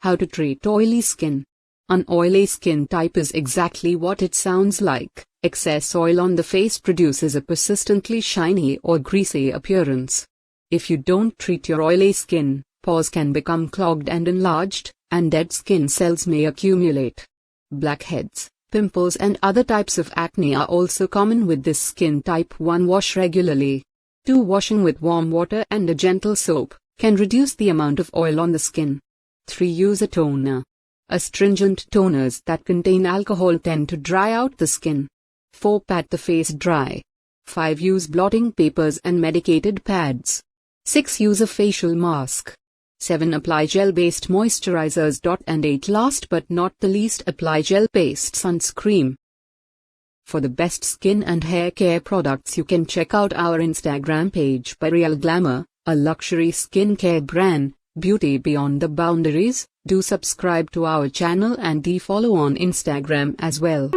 How to treat oily skin. An oily skin type is exactly what it sounds like. Excess oil on the face produces a persistently shiny or greasy appearance. If you don't treat your oily skin, pores can become clogged and enlarged, and dead skin cells may accumulate. Blackheads, pimples and other types of acne are also common with this skin type. 1. Wash regularly. 2. Washing with warm water and a gentle soap can reduce the amount of oil on the skin. 3. Use a toner. Astringent toners that contain alcohol tend to dry out the skin. 4. Pat the face dry. 5. Use blotting papers and medicated pads. 6. Use a facial mask. 7. Apply gel-based moisturizers. And 8. Last but not the least, apply gel-based sunscreen. For the best skin and hair care products, you can check out our Instagram page Baryal Glamour, a luxury skincare brand, beauty beyond the boundaries. Do subscribe to our channel and follow on Instagram as well.